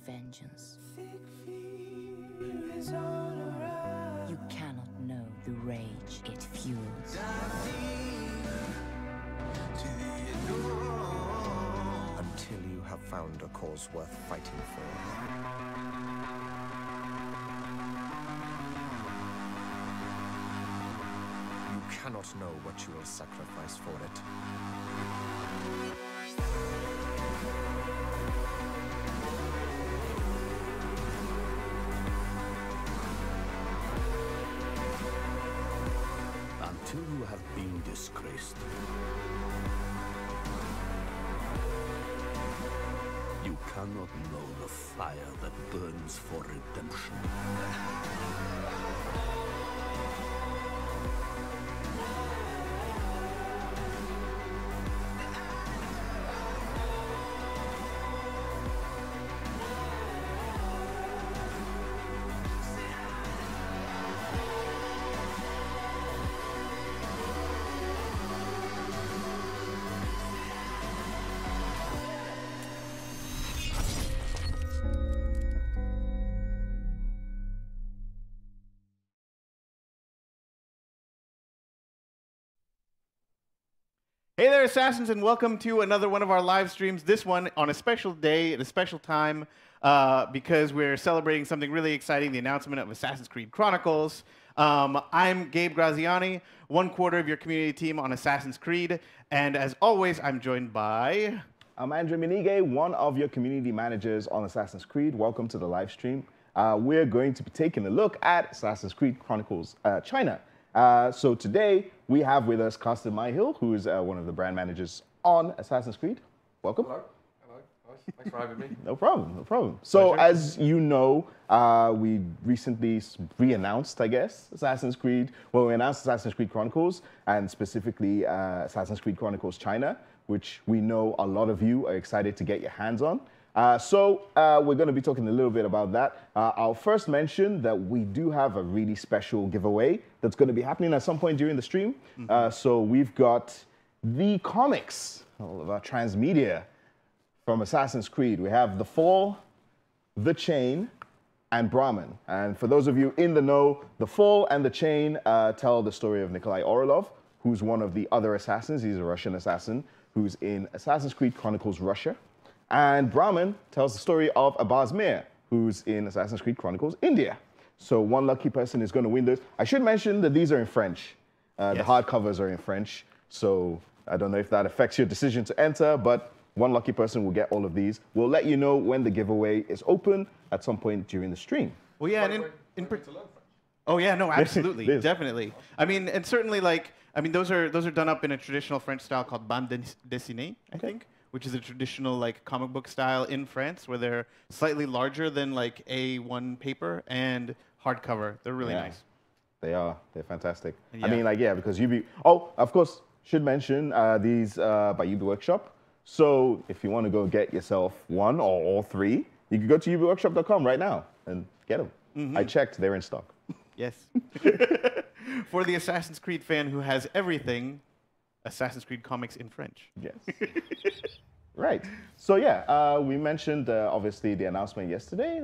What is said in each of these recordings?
vengeance. You cannot know the rage it fuels. Until you have found a cause worth fighting for. You cannot know what you will sacrifice for it. Until you have been disgraced. You cannot know the fire that burns for redemption. Hey there, Assassins, and welcome to another one of our live streams. This one on a special day at a special time because we're celebrating something really exciting, the announcement of Assassin's Creed Chronicles. I'm Gabe Graziani, one quarter of your community team on Assassin's Creed, and as always, I'm joined by... I'm Andrew Minige, one of your community managers on Assassin's Creed. Welcome to the live stream. We're going to be taking a look at Assassin's Creed Chronicles China. So today we have with us Carsten Myhill, who is one of the brand managers on Assassin's Creed. Welcome. Hello. Hello. Thanks for having me. No problem. No problem. So as you know, we recently re-announced, I guess, Assassin's Creed. Well, we announced Assassin's Creed Chronicles and specifically Assassin's Creed Chronicles China, which we know a lot of you are excited to get your hands on. So we're going to be talking a little bit about that. I'll first mention that we do have a really special giveaway that's going to be happening at some point during the stream. So we've got the comics, all of our transmedia from Assassin's Creed. We have The Fall, The Chain, and Brahmin. And for those of you in the know, The Fall and The Chain tell the story of Nikolai Orlov, who's one of the other assassins. He's a Russian assassin who's in Assassin's Creed Chronicles Russia. And Brahmin tells the story of Abbas Mir, who's in Assassin's Creed Chronicles India. So one lucky person is going to win this. I should mention that these are in French. Yes. The hardcovers are in French. So I don't know if that affects your decision to enter, but one lucky person will get all of these. We'll let you know when the giveaway is open at some point during the stream. Well, yeah, and oh yeah, no, absolutely, definitely. I mean, and certainly, like, I mean, those are done up in a traditional French style called bande dessinée, I think, which is a traditional like comic book style in France, where they're slightly larger than like A1 paper and hardcover. They're really nice. They are. They're fantastic. Yeah. I mean, like, yeah, because UB. Oh, of course, should mention these by UB Workshop. So if you want to go get yourself one or all three, you can go to ubworkshop.com right now and get them. I checked; they're in stock. Yes. For the Assassin's Creed fan who has everything, Assassin's Creed comics in French. Yes. Right. So yeah, we mentioned obviously the announcement yesterday.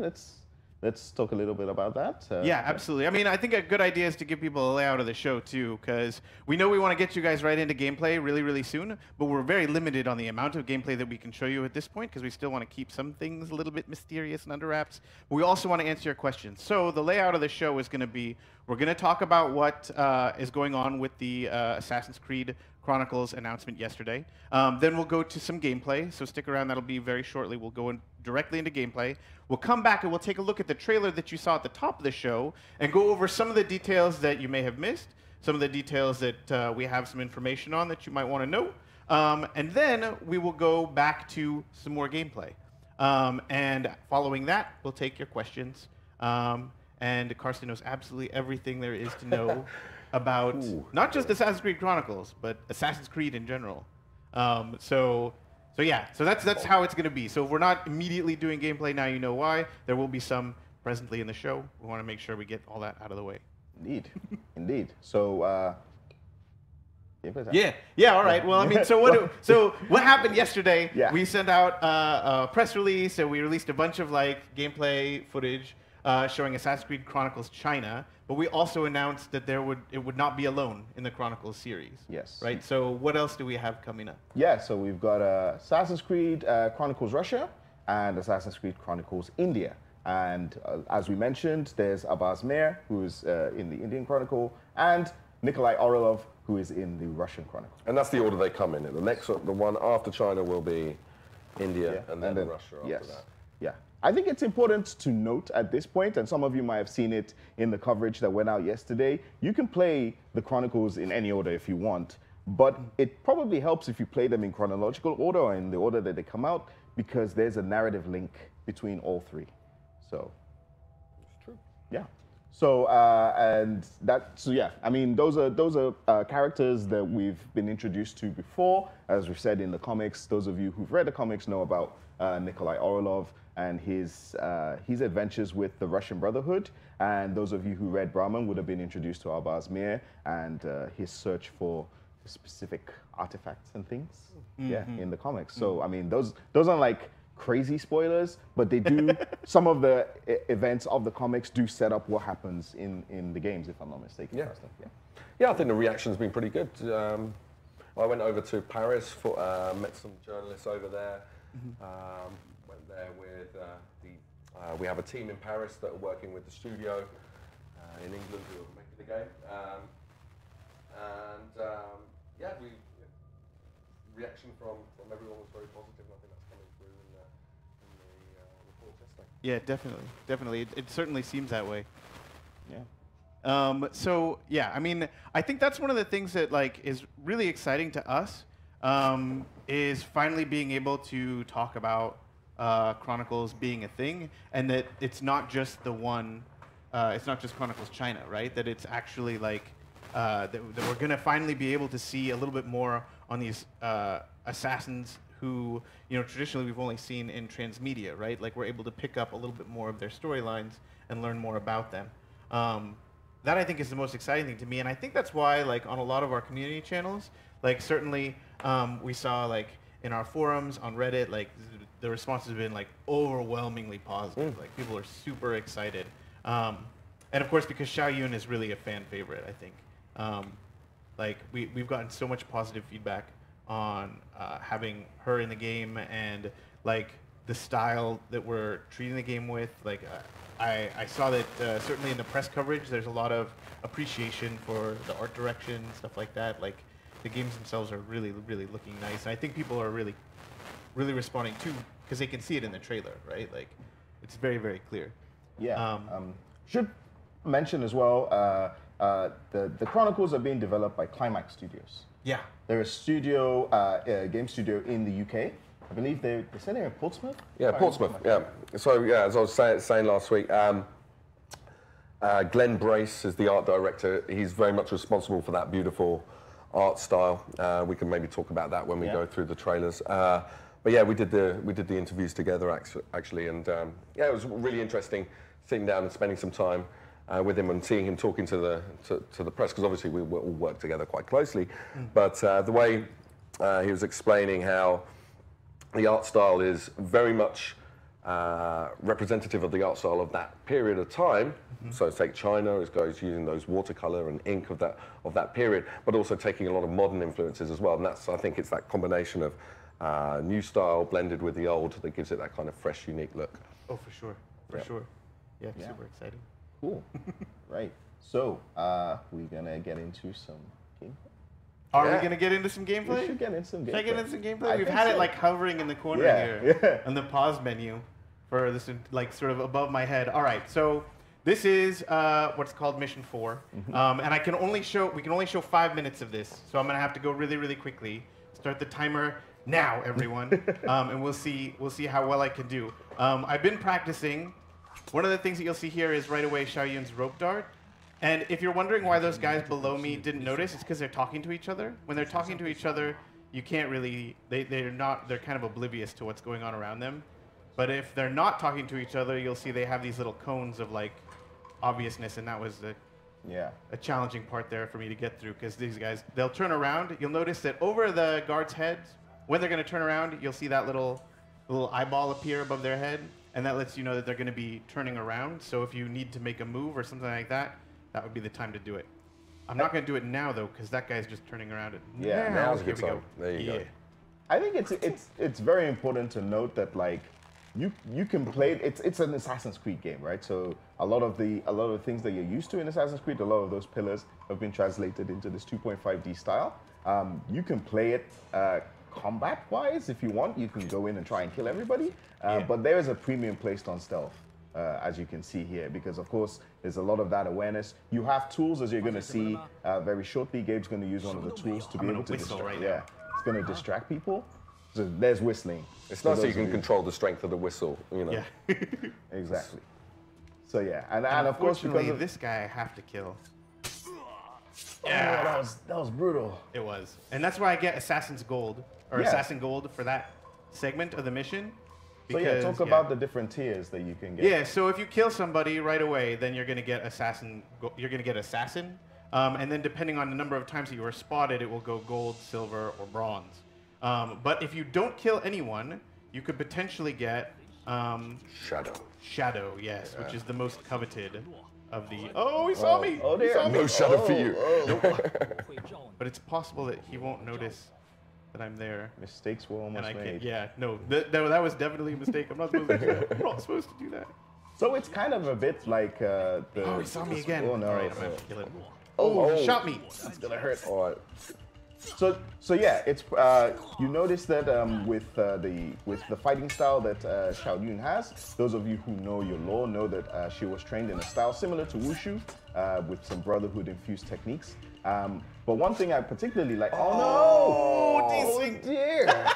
Let's talk a little bit about that. Yeah, absolutely. I mean, I think a good idea is to give people a layout of the show too, because we know we want to get you guys right into gameplay really, really soon, but we're very limited on the amount of gameplay that we can show you at this point, because we still want to keep some things a little bit mysterious and under wraps. But we also want to answer your questions. So the layout of the show is going to be, we're going to talk about what is going on with the Assassin's Creed Chronicles announcement yesterday. Then we'll go to some gameplay, so stick around. That'll be very shortly. We'll go directly into gameplay. We'll come back and we'll take a look at the trailer that you saw at the top of the show and go over some of the details that you may have missed, some of the details that we have some information on that you might want to know. And then we will go back to some more gameplay. And following that, we'll take your questions. And Carsten knows absolutely everything there is to know about not just Assassin's Creed Chronicles, but Assassin's Creed in general. So that's how it's going to be. So if we're not immediately doing gameplay now, you know why. There will be some presently in the show. We want to make sure we get all that out of the way. Indeed, indeed. So Gameplay time. Yeah. All right. Well, I mean, so what happened yesterday? Yeah. We sent out a press release, and we released a bunch of like gameplay footage showing Assassin's Creed Chronicles China. But we also announced that it would not be alone in the Chronicles series. Yes. Right. So what else do we have coming up? Yeah. So we've got Assassin's Creed Chronicles Russia and Assassin's Creed Chronicles India. And as we mentioned, there's Abbas Mir, who's in the Indian Chronicle, and Nikolai Orlov, who is in the Russian Chronicle. And that's the order they come in. The next, the one after China will be India, and then Russia after that. Yeah. I think it's important to note at this point, and some of you might have seen it in the coverage that went out yesterday, you can play the Chronicles in any order if you want, but it probably helps if you play them in chronological order or in the order that they come out, because there's a narrative link between all three. So, It's true. yeah. So yeah. I mean, those are characters that we've been introduced to before, as we've said in the comics. Those of you who've read the comics know about Nikolai Orlov and his adventures with the Russian Brotherhood. And those of you who read Brahman would have been introduced to Abbas Mir and his search for specific artifacts and things. Yeah, in the comics. So I mean, those aren't like crazy spoilers, but they do. Some of the events of the comics do set up what happens in the games, if I'm not mistaken. Yeah. Yeah, I think the reaction's been pretty good. I went over to Paris, met some journalists over there. Went there with we have a team in Paris that are working with the studio in England who are making the game. Yeah, reaction from everyone was very positive, and I think that's coming through in the report testing. Yeah, definitely. It certainly seems that way. Yeah. So yeah, I mean, I think that's one of the things that like is really exciting to us, is finally being able to talk about Chronicles being a thing, and that it's not just the one, it's not just Chronicles China, right? That it's actually like that we're gonna finally be able to see a little bit more on these assassins who, you know, traditionally we've only seen in transmedia, right? Like we're able to pick up a little bit more of their storylines and learn more about them. That I think is the most exciting thing to me, and I think that's why, like, on a lot of our community channels, like certainly we saw like in our forums on Reddit, like the response has been like overwhelmingly positive. Like people are super excited, and of course because Xiao Yun is really a fan favorite, I think. Like we've gotten so much positive feedback on having her in the game, and like the style that we're treating the game with. Like I saw that certainly in the press coverage, there's a lot of appreciation for the art direction, stuff like that. Like the games themselves are really, really looking nice. And I think people are really, really responding too, because they can see it in the trailer, right? Like it's very, very clear. Yeah. Should mention as well, the Chronicles are being developed by Climax Studios. Yeah. They're a studio, game studio in the UK. I believe they said they're in Portsmouth? Yeah, Portsmouth, yeah. So, yeah, as I was saying last week, Glenn Brace is the art director. He's very much responsible for that beautiful art style. We can maybe talk about that when we go through the trailers. But yeah, we did the interviews together actually, and yeah, it was really interesting sitting down and spending some time with him and seeing him talking to the press, because obviously we all work together quite closely. But the way he was explaining how the art style is very much representative of the art style of that period of time. So take China, it goes using those watercolor and ink of that period, but also taking a lot of modern influences as well. And that's, I think it's that combination of new style blended with the old that gives it that kind of fresh, unique look. Oh, for sure, for sure. Yeah, super exciting. Cool. Right. So, we're gonna get into some gameplay. Are we gonna get into some gameplay? We should get into some gameplay. Should I get into some gameplay? We've had it like hovering in the corner here on the pause menu for this, like sort of above my head. All right, so this is what's called Mission 4, and we can only show 5 minutes of this, so I'm gonna have to go really, really quickly. Start the timer now, everyone, and we'll see how well I can do. I've been practicing. One of the things that you'll see here is right away Xiao Yun's rope dart. And if you're wondering why those guys below me didn't notice, it's because they're talking to each other. When they're talking to each other, you can't really, they're kind of oblivious to what's going on around them. But if they're not talking to each other, you'll see they have these little cones of like obviousness, and that was the a challenging part there for me to get through, because these guys, they'll turn around. You'll notice that over the guards' heads, when they're going to turn around, you'll see that little eyeball appear above their head, and that lets you know that they're going to be turning around. So if you need to make a move or something like that, that would be the time to do it. I'm not going to do it now, though, because that guy's just turning around. Now's a good time. There you go. I think it's very important to note that, like, you can play it. It's an Assassin's Creed game, right? So a lot of the things that you're used to in Assassin's Creed, a lot of those pillars have been translated into this 2.5D style. You can play it combat-wise if you want. You can go in and try and kill everybody, but there is a premium placed on stealth, as you can see here, because of course there's a lot of that awareness. You have tools, as you're going to see very shortly. Gabe's going to use one of the tools to be able to distract. Right now. It's going to distract people. So there's whistling. It's nice that you can control the strength of the whistle, you know. Yeah. Exactly. So yeah, and of course because of this guy I have to kill. Yeah, that was brutal. It was, and that's why I get Assassin's Gold or Assassin Gold for that segment of the mission. So yeah, talk about the different tiers that you can get. Yeah, so if you kill somebody right away, then you're gonna get Assassin. You're gonna get Assassin, and then depending on the number of times that you were spotted, it will go Gold, Silver, or Bronze. But if you don't kill anyone, you could potentially get Shadow. Shadow, yes, which is the most coveted of the. Oh, he saw me! Oh, there. He saw me. No shadow for you. But it's possible that he won't notice that I'm there. Mistakes were almost made. Yeah, no, that was definitely a mistake. I'm not supposed to do that. I'm not supposed to do that. So it's kind of a bit like the. Oh, he saw me again. Oh no! All right, I'm gonna kill him. Oh, he shot me. That's gonna hurt. All right. So yeah, it's you notice that with the fighting style that Xiao Yun has. Those of you who know your lore know that she was trained in a style similar to Wushu, with some Brotherhood infused techniques. But one thing I particularly like. Oh dear!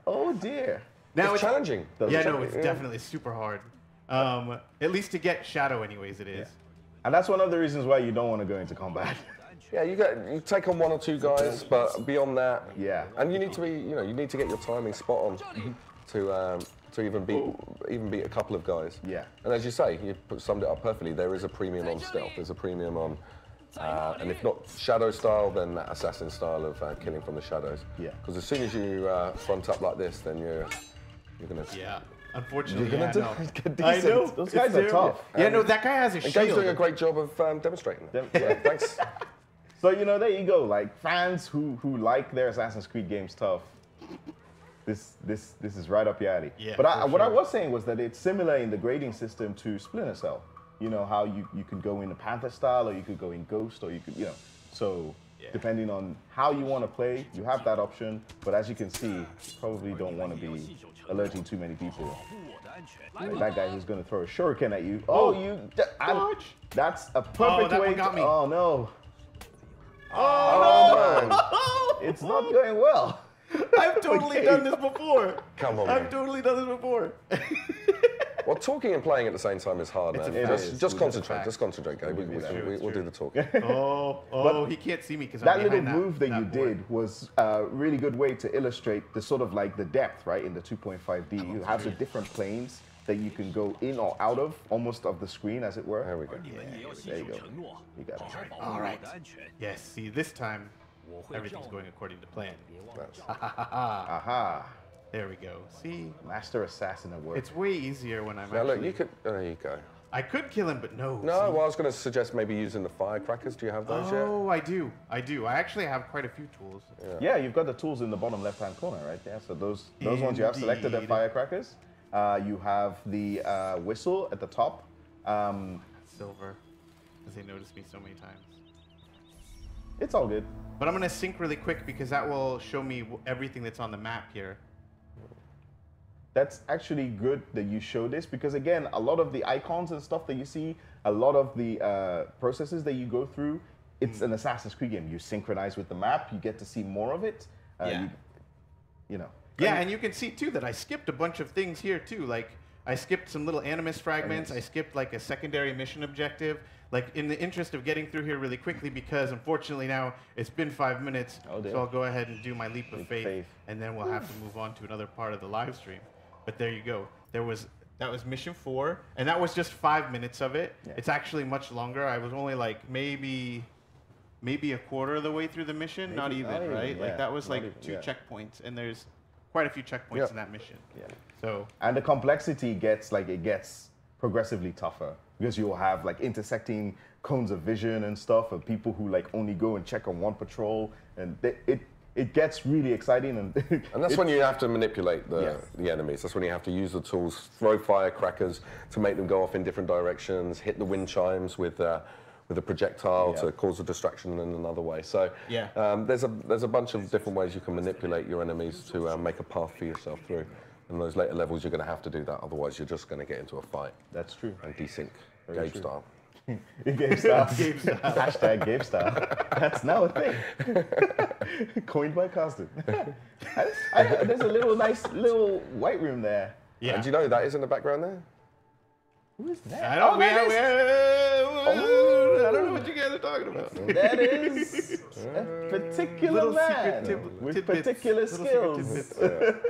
Oh dear! Now it's challenging. Yeah, no, it's definitely super hard. At least to get Shadow, anyways, it is. Yeah. And that's one of the reasons why you don't want to go into combat. Yeah, you take on one or two guys, but beyond that, and you need to be, you need to get your timing spot on to even beat a couple of guys. Yeah. And as you say, you summed it up perfectly. There is a premium on stealth. There's a premium on, and if not shadow style, then that assassin style of killing from the shadows. Yeah. Because as soon as you front up like this, then you're gonna. Yeah. Unfortunately, You're gonna I know. I know. Those guys are tough. Yeah, no, that guy has a shield. Gabe's doing a great job of demonstrating that. Yeah, thanks. So there you go. Like fans who like their Assassin's Creed games tough, this is right up your alley. Yeah, but what I was saying was that it's similar in the grading system to Splinter Cell. You know how you could go in the Panther style, or you could go in Ghost, or you could So depending on how you want to play, you have that option. But as you can see, you probably don't want to be alerting too many people. Like that guy who's going to throw a shuriken at you. Dodge! That's a perfect that way. one got me. Oh no. Oh, man. It's not going well. I've totally done this before. Come on, I've man. totally done this before. Well, talking and playing at the same time is hard, man. Just concentrate. Just concentrate, Gabe. We'll do the talk. He can't see me because that little move that you did was a really good way to illustrate the sort of like the depth, right, in the 2.5D. You have the different planes that you can go in or out of, almost of the screen, as it were. There we go. There you go. You got it. All right. Yes, see, this time, everything's going according to plan. Aha. There we go. See? Master Assassin at work. It's way easier when I'm Now, look, actually... there you go. I could kill him, but no. No, well, I was going to suggest maybe using the firecrackers. Do you have those yet? Oh, I do. I actually have quite a few tools. Yeah, you've got the tools in the bottom left-hand corner, right there. So those ones you have selected are firecrackers. You have the whistle at the top. Silver, because they noticed me so many times. It's all good. But I'm going to sync really quick because that will show me everything that's on the map here. That's actually good that you show this because, again, a lot of the icons and stuff that you see, a lot of the processes that you go through, it's an Assassin's Creed game. You synchronize with the map. You get to see more of it. Yeah, and you can see, too, that I skipped a bunch of things here, too. Like, I skipped some little Animus fragments. I skipped, like, a secondary mission objective. Like, in the interest of getting through here really quickly, because, unfortunately, now it's been 5 minutes. So I'll go ahead and do my leap of faith, and then we'll have to move on to another part of the live stream. But there you go. There was That was mission 4, and that was just 5 minutes of it. Yeah. It's actually much longer. I was only like maybe a quarter of the way through the mission, not even, right? yeah, Like that was not like even, 2 yeah. checkpoints, and there's quite a few checkpoints in that mission. Yeah. So And the complexity gets progressively tougher because you'll have like intersecting cones of vision and stuff, and people who like only go and check on one patrol, and it gets really exciting. And that's when you have to manipulate the enemies. That's when you have to use the tools, throw firecrackers to make them go off in different directions, hit the wind chimes with a projectile to cause a distraction in another way. So there's a bunch of different ways you can manipulate your enemies to make a path for yourself through. And those later levels, you're going to have to do that. Otherwise, you're just going to get into a fight. That's true. And desync, Very Gabe true. style. Gabe style. Hashtag Gabe style. That's now a thing. Coined by Carsten. There's a nice little white room there. yeah. And do you know that is in the background there? Who is that? I don't, that I don't know what you guys are talking about. That is a particular Little man secret with tidbits. particular Little secret skills. tidbits.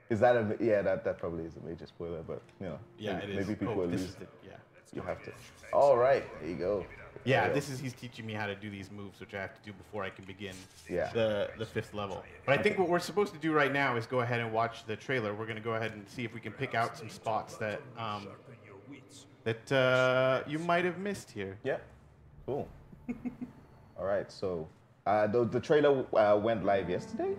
Is that that probably is a major spoiler, but you know, Yeah, it is. maybe people will this lose. is the, yeah. You have to. All right, there you go. Yeah, he's teaching me how to do these moves, which I have to do before I can begin the 5th level. But I think what we're supposed to do right now is go ahead and watch the trailer. We're going to go ahead and see if we can pick out some spots that you might have missed here. Yeah, cool. All right, so the trailer went live yesterday.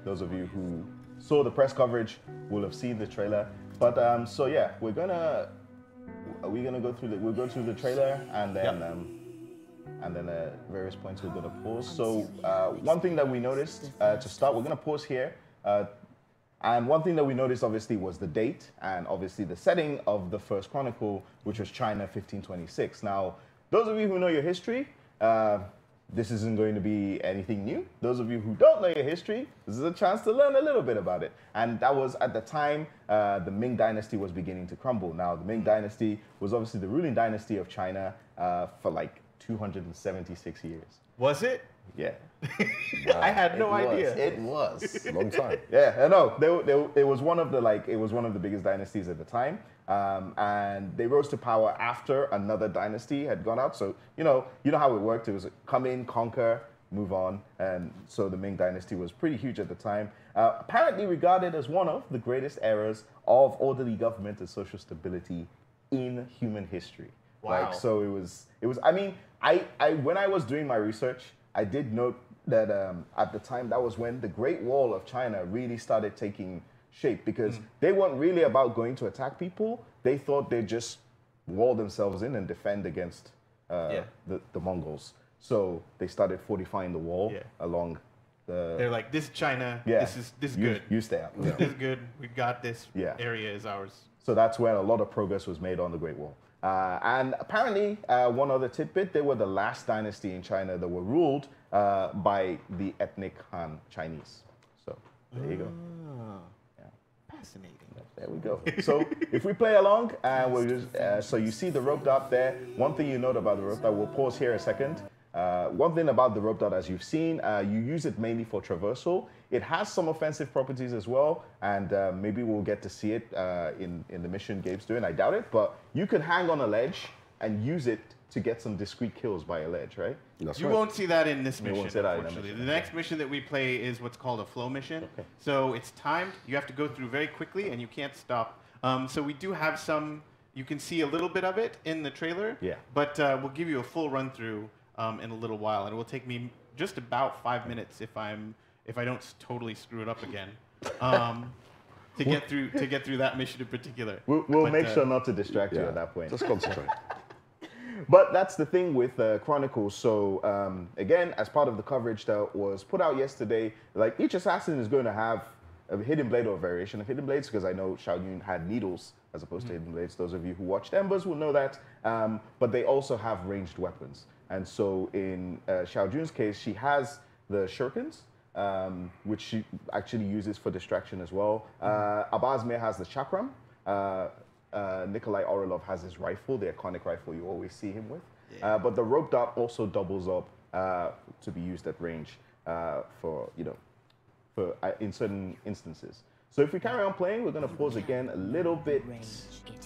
Those of you who saw the press coverage will have seen the trailer. But so yeah, we'll go through the trailer and then at various points we're gonna pause. So one thing that we noticed to start, we're gonna pause here. And one thing that we noticed obviously was the date and obviously the setting of the first Chronicle, which was China 1526. Now, those of you who know your history, this isn't going to be anything new. Those of you who don't know your history, this is a chance to learn a little bit about it. And that was at the time the Ming Dynasty was beginning to crumble. Now, the Ming Dynasty was obviously the ruling dynasty of China for like 276 years. Was it? Yeah. I had no idea. It was. A long time. Yeah, I know. It was one of the biggest dynasties at the time, and they rose to power after another dynasty had gone out. So you know how it worked. It was come in, conquer, move on, and so the Ming Dynasty was pretty huge at the time. Apparently regarded as one of the greatest eras of orderly government and social stability in human history. Wow. Like, so it was. I mean, I when I was doing my research, I did note that at the time, that was when the Great Wall of China really started taking shape, because they weren't really about going to attack people. They thought they'd just wall themselves in and defend against the Mongols. So they started fortifying the wall along the... They're like, this is China, this is good. You stay out. This is good, we got this, area is ours. So that's when a lot of progress was made on the Great Wall. And apparently, one other tidbit, they were the last dynasty in China that were ruled by the ethnic Han Chinese. So there you go. Fascinating. There we go. So if we play along, we'll just, so you see the rope dart there. One thing you note about the rope dart, we'll pause here a second. One thing about the rope dart, as you've seen, you use it mainly for traversal. It has some offensive properties as well, and maybe we'll get to see it in the mission Gabe's doing. I doubt it, but you can hang on a ledge and use it to get some discrete kills by a ledge, right? You won't see that in this mission, won't see that in that unfortunately. mission. The next mission that we play is what's called a flow mission. Okay. So it's timed. You have to go through very quickly, and you can't stop. So we do have some, you can see a little bit of it in the trailer, but we'll give you a full run-through in a little while, and it will take me just about 5 minutes if I don't totally screw it up again, to get through that mission in particular. We'll make sure not to distract you at that point. Just concentrate. But that's the thing with Chronicles. So again, as part of the coverage that was put out yesterday, like each assassin is going to have a hidden blade or a variation of hidden blades, because I know Xiao Yun had needles as opposed to hidden blades. Those of you who watched Embers will know that. But they also have ranged weapons. And so in Xiao Jun's case, she has the shurikens, which she actually uses for distraction as well. Abazmir has the chakram. Nikolai Orlov has his rifle, the iconic rifle you always see him with. But the rope dart also doubles up to be used at range in certain instances. So if we carry on playing, we're going to pause again a little bit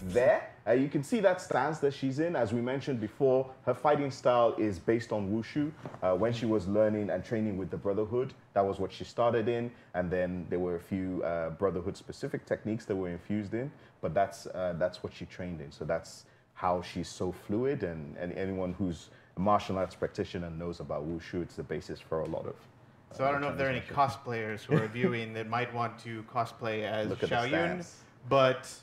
there. You can see that stance that she's in. As we mentioned before, her fighting style is based on wushu. When she was learning and training with the Brotherhood, that was what she started in. And then there were a few Brotherhood-specific techniques that were infused in. But that's what she trained in. So that's how she's so fluid. And anyone who's a martial arts practitioner knows about wushu. It's the basis for a lot of. So I don't know if there are any cosplayers who are viewing that might want to cosplay as Xiaoyun, but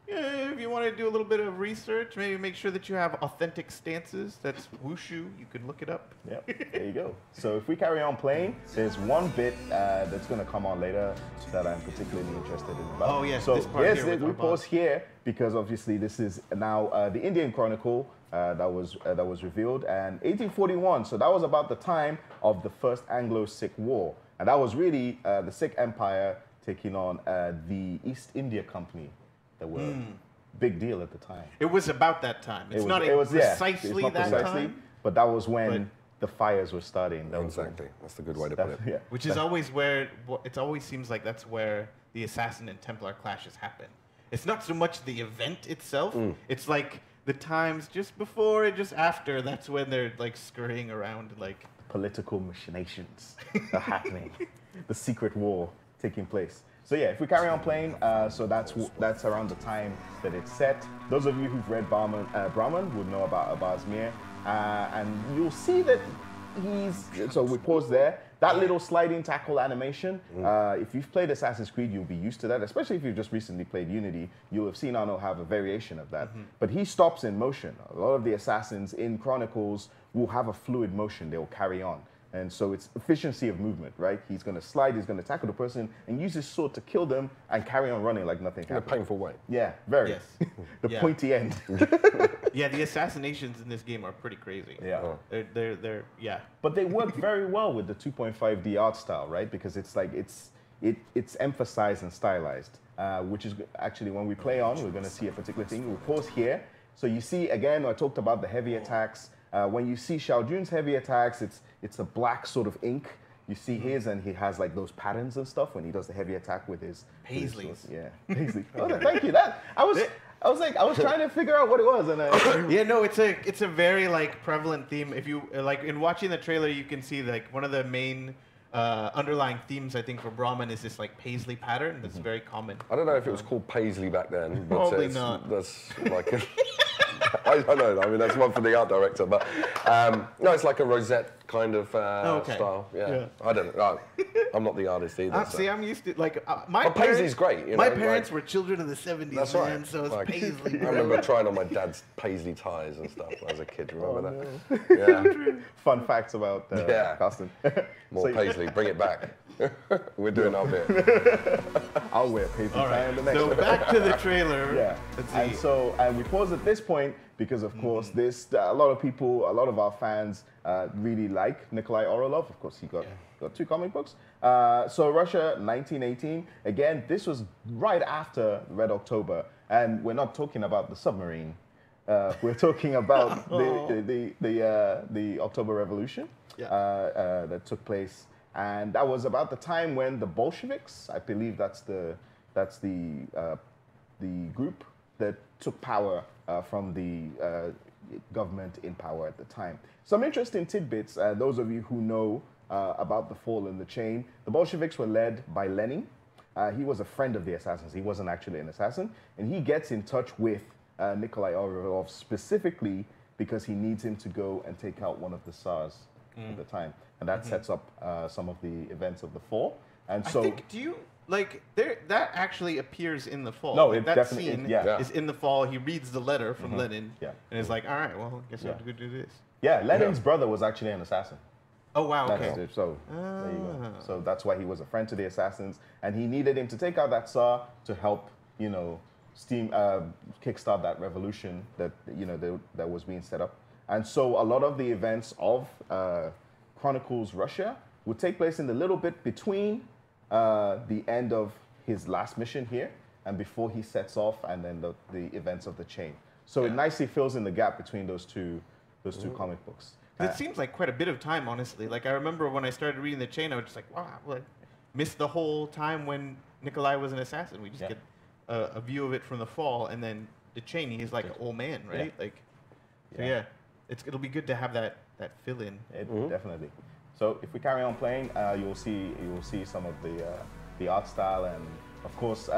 if you want to do a little bit of research, maybe make sure that you have authentic stances. That's wushu. You can look it up. Yep, there you go. So if we carry on playing, there's one bit that's going to come on later that I'm particularly interested in. Oh, yes, so this part here with we our pause boss. here because obviously this is now the Indian Chronicle that was revealed, and 1841. So that was about the time of the First Anglo-Sikh War, and that was really the Sikh Empire taking on the East India Company. That were big deal at the time. It was about that time. It's not precisely that time. But that was when the fires were starting. Exactly. That's the good way to put it. Yeah. Which is always where, it always seems like that's where the Assassin and Templar clashes happen. It's not so much the event itself. It's like the times just before and just after. That's when they're like scurrying around like. Political machinations are happening. The secret war taking place. So yeah, if we carry on playing, so that's around the time that it's set. Those of you who've read Brahman would know about Abazmir, and you'll see that so we pause there. That little sliding tackle animation, if you've played Assassin's Creed, you'll be used to that, especially if you've just recently played Unity. You'll have seen Arno have a variation of that. But he stops in motion. A lot of the Assassins in Chronicles will have a fluid motion. They'll carry on. And so it's efficiency of movement, right? He's going to slide, he's going to tackle the person, and use his sword to kill them and carry on running like nothing happened. In a painful way. Yeah, very. Yes. The pointy end. Yeah, the assassinations in this game are pretty crazy. Yeah. They're But they work very well with the 2.5D art style, right? Because it's like it's emphasized and stylized, which is actually when we play on, we're going to see a particular thing. We'll pause here. So you see, again, I talked about the heavy attacks. When you see Xiao Jun's heavy attacks, it's a black sort of ink. You see his, and he has like those patterns and stuff when he does the heavy attack with his Paisleys. Yeah, Paisley. Oh, thank you. I was trying to figure out what it was, and yeah, no, it's a very like prevalent theme. If you like in watching the trailer, you can see like one of the main underlying themes I think for Brahman is this like Paisley pattern that's very common. I don't know if it was called Paisley back then, but Probably not. That's like I don't know. I mean, that's one for the art director, but no, it's like a rosette kind of style. Yeah. I don't know. I'm not the artist either. See, I'm used to like my But Paisley's great. You know, my parents were children of the 70s, That's man, right. so it's Like, Paisley. I remember trying on my dad's Paisley ties and stuff as a kid. Remember that? Yeah. fun facts about Carsten. More Paisley. Bring it back. We're doing our bit. I'll wear Paisley tie in the next So one. back to the trailer. Yeah. Let's see. And we pause at this point because, of course, a lot of our fans really like Nikolai Orlov. Of course, he got 2 comic books. So Russia, 1918. Again, this was right after Red October, and we're not talking about the submarine. We're talking about the October Revolution that took place. And that was about the time when the Bolsheviks, I believe that's the group that took power from the government in power at the time. Some interesting tidbits, those of you who know about the fall in the chain. The Bolsheviks were led by Lenin. He was a friend of the assassins. He wasn't actually an assassin. And he gets in touch with Nikolai Orlov specifically because he needs him to go and take out one of the Tsars at the time. And that sets up some of the events of the fall. And so, I think, that actually appears in the fall. No, like, it that definitely- scene yeah. is in the fall. He reads the letter from Lenin, Yeah. and is like, all right, well, I guess I have to go do this. yeah, Lenin's brother was actually an assassin. Oh, wow, okay. That's it. So there you go. So that's why he was a friend to the assassins, and he needed him to take out that Tsar to help, kickstart that revolution that that was being set up. And so a lot of the events of Chronicles Russia would take place in the little bit between the end of his last mission here and before he sets off, and then the events of the chain. So it nicely fills in the gap between those two comic books. It seems like quite a bit of time, honestly. Like, I remember when I started reading the chain, I was just like, wow, like, missed the whole time when Nikolai was an assassin. We just get a view of it from the fall, and then the chain. He's like an old man, right? Like, so it'll be good to have that fill in. Definitely. So if we carry on playing, you'll see some of the art style, and of course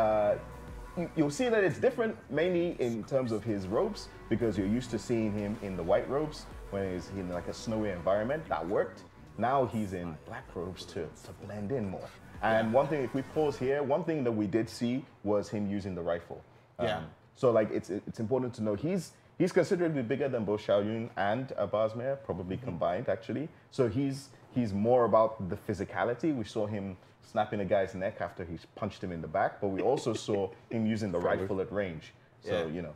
you'll see that it's different mainly in terms of his robes, because you're used to seeing him in the white robes when he's in like a snowy environment. That worked. Now he's in black robes to blend in more. And one thing, if we pause here, one thing that we did see was him using the rifle. So like it's important to know he's considerably bigger than both Xiaoyun and Basmir, probably combined actually. So he's more about the physicality. We saw him snapping a guy's neck after he's punched him in the back, but we also saw him using the rifle at range. So you know,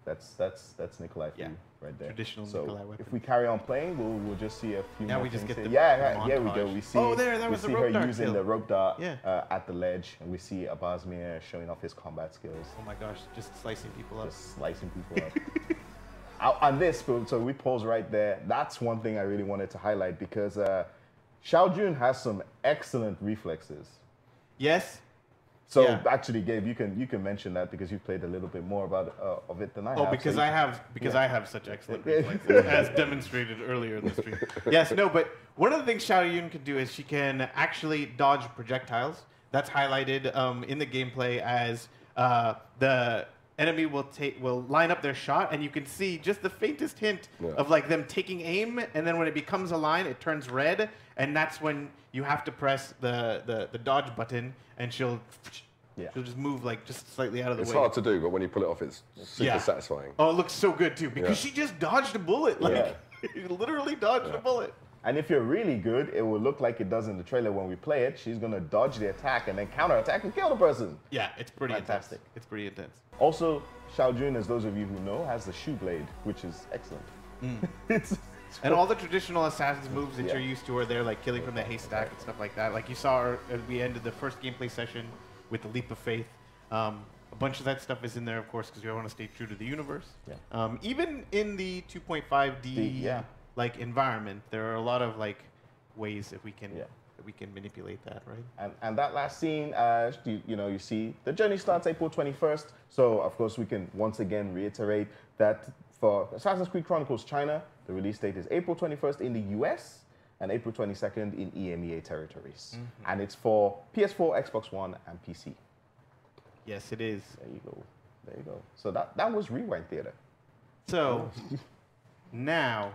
that's Nikolai for you right there. Traditional so Nikolai weapon. if we carry on playing, we'll just see a few. Now more we just things get here. the Here we go. We see. Oh, that was we the see rope her dart using kill. the rope dart at the ledge, and we see Basmir showing off his combat skills. Oh my gosh, just slicing people up. Just slicing people up. On this, so we pause right there. That's one thing I really wanted to highlight, because Xiao Jun has some excellent reflexes. Yes. So actually, Gabe, you can mention that because you've played a little bit more about of it than I have. Oh, because so I have such excellent reflexes, as demonstrated earlier in the stream. Yes, no, but one of the things Xiao Yun can do is she can actually dodge projectiles. That's highlighted in the gameplay as the enemy will line up their shot, and you can see just the faintest hint of like them taking aim, and then when it becomes a line, it turns red, and that's when you have to press the dodge button, and she'll just move like just slightly out of the way. It's hard to do, but when you pull it off, it's super satisfying. Oh, it looks so good too, because she just dodged a bullet. Like, literally dodged a bullet. And if you're really good, it will look like it does in the trailer when we play it. She's going to dodge the attack and then counterattack and kill the person. Yeah, it's pretty fantastic. Intense. It's pretty intense. Also, Xiao Jun, as those of you who know, has the shoe blade, which is excellent. And all the traditional assassin's moves that you're used to are there, like killing from the haystack and stuff like that. Like you saw as we ended the first gameplay session with the leap of faith. A bunch of that stuff is in there, of course, because we want to stay true to the universe. Even in the 2.5D like environment, there are a lot of like ways that we can manipulate that, right? And that last scene, you see the journey starts April 21st. So of course we can once again reiterate that for Assassin's Creed Chronicles China, the release date is April 21st in the US and April 22nd in EMEA territories. And it's for PS4, Xbox One, and PC. Yes, it is. There you go. There you go. So that was Rewind Theater. So now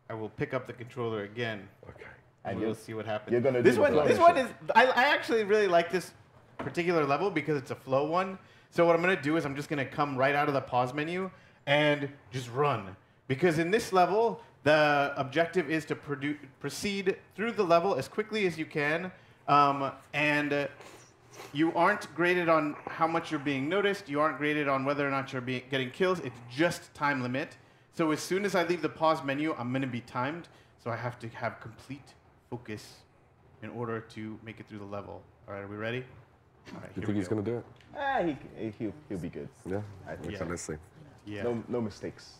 I will pick up the controller again. Okay. And we'll see what happens. You're gonna this do one. This one is. I actually really like this particular level because it's a flow one. So what I'm gonna do is I'm just gonna come right out of the pause menu and just run. Because in this level, the objective is to proceed through the level as quickly as you can, and you aren't graded on how much you're being noticed. You aren't graded on whether or not you're getting kills. It's just time limit. So as soon as I leave the pause menu, I'm going to be timed. So I have to have complete focus in order to make it through the level. All right, are we ready? All right, You think he's going to do it? He'll be good. Yeah? I think Okay, let's see. Yeah. No mistakes.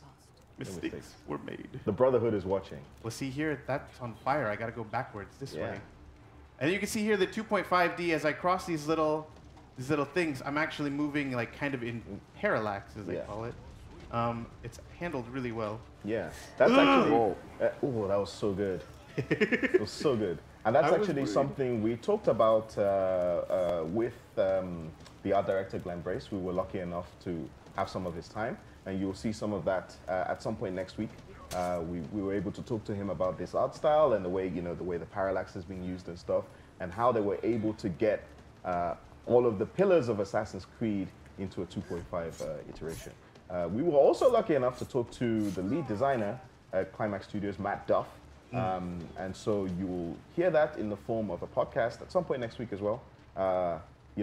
Mistakes were made. The Brotherhood is watching. Well, see here, that's on fire. I got to go backwards this way. And you can see here the 2.5D as I cross these little things, I'm actually moving like kind of in parallax, as they call it. It's handled really well. Yeah, that's actually. Oh, that was so good. It was so good, and that's actually something we talked about with the art director Glenn Brace. We were lucky enough to have some of his time, and you'll see some of that at some point next week. We were able to talk to him about this art style and the way the parallax is being used and stuff, and how they were able to get all of the pillars of Assassin's Creed into a 2.5 iteration. We were also lucky enough to talk to the lead designer at Climax Studios, Matt Duff, and so you will hear that in the form of a podcast at some point next week as well. He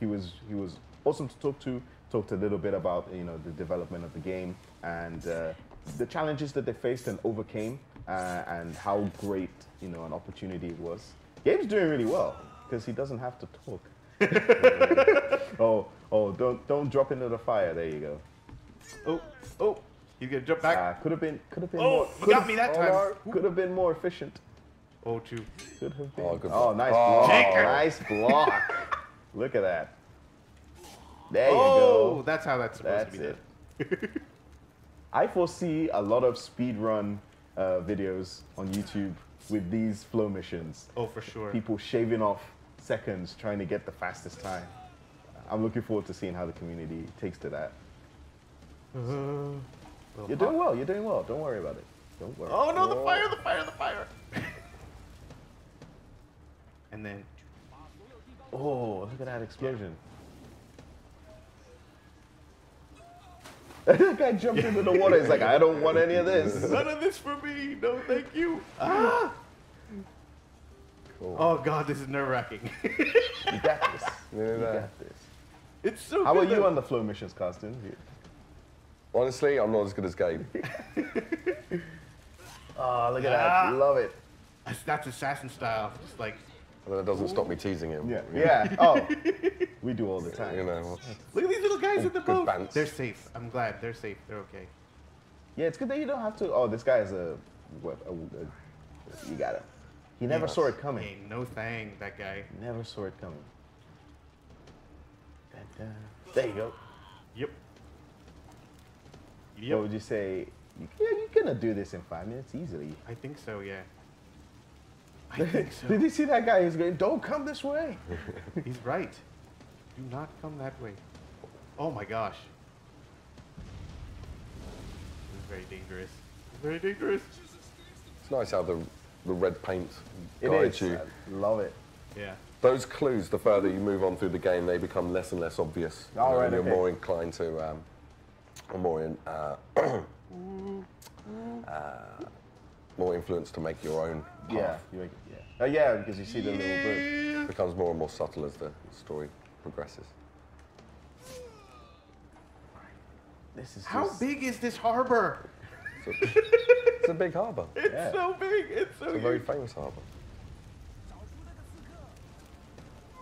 was awesome to talk to. Talked a little bit about the development of the game and the challenges that they faced and overcame, and how great an opportunity it was. Gabe's doing really well because he doesn't have to talk. Don't drop into the fire. There you go. Oh, he's gonna jump back. Could have been Oh, more. he got me that time. Could have been more efficient. Oh, true. Could have been. Oh, good Oh, block. nice Oh. block. Nice block. Look at that. There you Oh, go. that's how that's supposed That's to be done. I foresee a lot of speedrun videos on YouTube with these flow missions. Oh, for sure. People shaving off seconds trying to get the fastest time. I'm looking forward to seeing how the community takes to that. You're doing well. You're doing well. Don't worry about it. Don't worry. Oh no, the fire, the fire, the fire. And then, Oh, look at that explosion. That guy jumped into the water. He's like, I don't want any of this. none of this for me. No, thank you. Ah! Cool. Oh God, this is nerve-wracking. You got this. Yeah, You got this. It's so How good. are you though. on the flow missions, Carsten? Honestly, I'm not as good as Gabe. Oh, look at that. Love it. That's assassin style. Just like, But that doesn't stop me teasing him. Yeah. Yeah. Oh, we do all the time. You know. look at these little guys in the good boat. bounce. They're safe. I'm glad they're safe. They're okay. Yeah, it's good that you don't have to. Oh, this guy is you got it. He never saw it coming. Hey, no thang, that guy. Never saw it coming. There you go. Yep. What would you say? You're gonna do this in 5 minutes easily. I think so. Yeah. I think so. Did you see that guy? He's going, don't come this way. He's right. Do not come that way. Oh my gosh. This is very dangerous. Very dangerous. It's nice how the red paint It guides is. you. I love it. Yeah. Those clues, the further you move on through the game, they become less and less obvious. All right, And you're okay. more inclined to, or more in, more influence to make your own path. Yeah. You make it, yeah. Yeah, because you see the little bird. It becomes more and more subtle as the story progresses. This is How just- big is this harbor? It's a big harbour. It's Yeah. so big. It's so It's a very huge. famous harbour.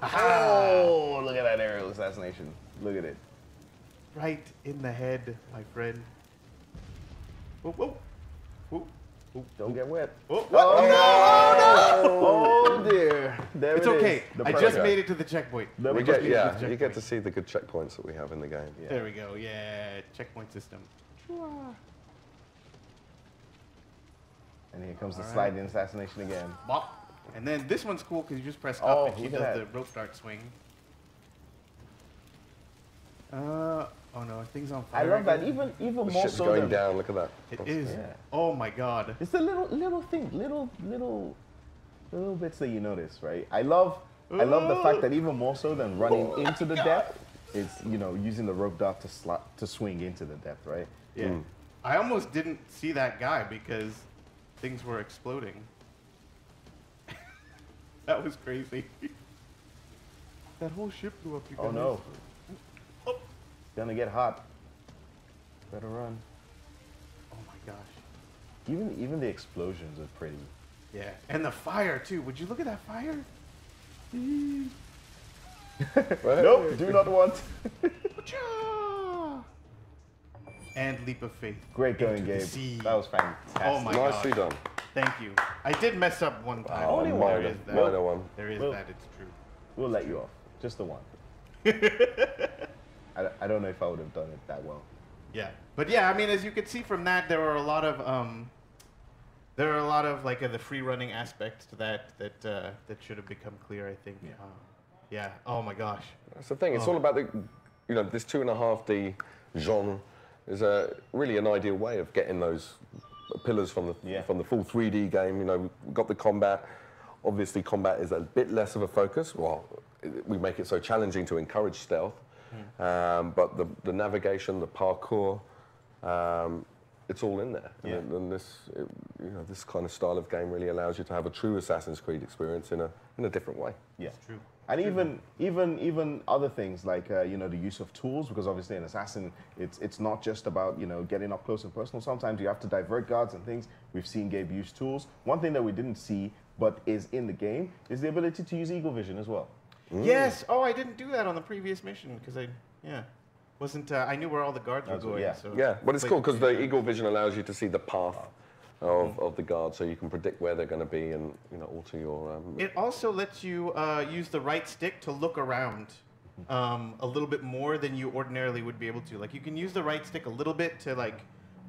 Oh, look at that aerial assassination. Look at it. Right in the head, my friend. Whoa, whoa. Whoa. Don't get wet. Oh, Oh dear. There It's it is. okay. The I just pressure. made it to the checkpoint. The You pressure. get, made it to yeah, the you get checkpoint. to see the good checkpoints that we have in the game. Yeah. There we go. Yeah, checkpoint system. And here comes the All right. sliding assassination again. Bop. And then this one's cool because you just press Oh, up and she look at does the that. rope dart swing. Oh no, thing's on I fire. love that. again. Even The more ship's so going than down, look at that. It is. Yeah. Oh my god. it's the little thing, little bits that you notice, right? I love the fact that even more so than running into the depth, it's using the rope dart to swing into the depth, right? Yeah. I almost didn't see that guy because things were exploding. That was crazy. That whole ship blew up. You Oh guys. no, Oh. gonna get hot. Better run. Oh my gosh. Even the explosions are pretty. Yeah. And the fire too. Would you look at that fire? Nope, do not want. Cha! And leap of faith. Great going, Into the Gabe. sea. That was fantastic. Oh my Nicely gosh. done. Thank you. I did mess up one time. Only There one. is that. Minor one. There is Well- that. It's true. We'll let you off. Just the one. I don't know if I would have done it that well. Yeah, but yeah, I mean, as you can see from that, there are a lot of like the free running aspects to that should have become clear. I think. Yeah. Yeah. Oh my gosh. That's the thing. It's all about this 2.5D genre is really an ideal way of getting those pillars from the full 3D game. We've got the combat. Obviously, combat is a bit less of a focus. Well, we make it so challenging to encourage stealth. But the navigation, the parkour, it's all in there. Yeah. And this kind of style of game really allows you to have a true Assassin's Creed experience in a different way. Yeah. True. And even other things like the use of tools, because obviously in Assassin it's not just about getting up close and personal. Sometimes you have to divert guards and things. We've seen Gabe use tools. One thing that we didn't see but is in the game is the ability to use eagle vision as well. Yes. Oh, I didn't do that on the previous mission because wasn't. I knew where all the guards were That's what- going. yeah. So Yeah, but it's like cool because the future- eagle vision allows you to see the path of the guard, so you can predict where they're going to be and alter your. It also lets you use the right stick to look around a little bit more than you ordinarily would be able to. Like you can use the right stick a little bit to like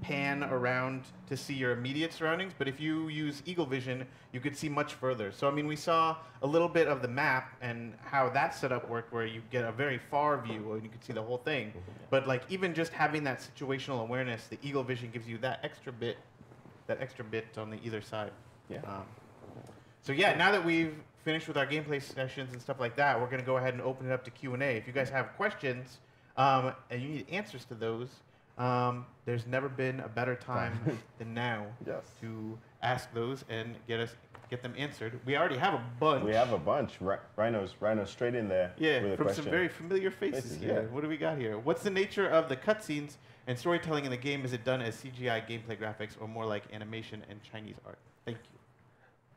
pan around to see your immediate surroundings, but if you use eagle vision, you could see much further. So I mean, we saw a little bit of the map and how that setup worked, where you get a very far view and you could see the whole thing. But like even just having that situational awareness, the eagle vision gives you that extra bit on the either side. Yeah. So yeah, now that we've finished with our gameplay sessions and stuff like that, we're going to go ahead and open it up to Q&A. If you guys have questions and you need answers to those, there's never been a better time than now to ask those and get them answered. We already have a bunch. We have a bunch. Rhino's straight in there. Yeah, with a from question. some very familiar faces here. Yeah. What do we got here? What's the nature of the cutscenes and storytelling in the game? Is it done as CGI gameplay graphics or more like animation and Chinese art? Thank you.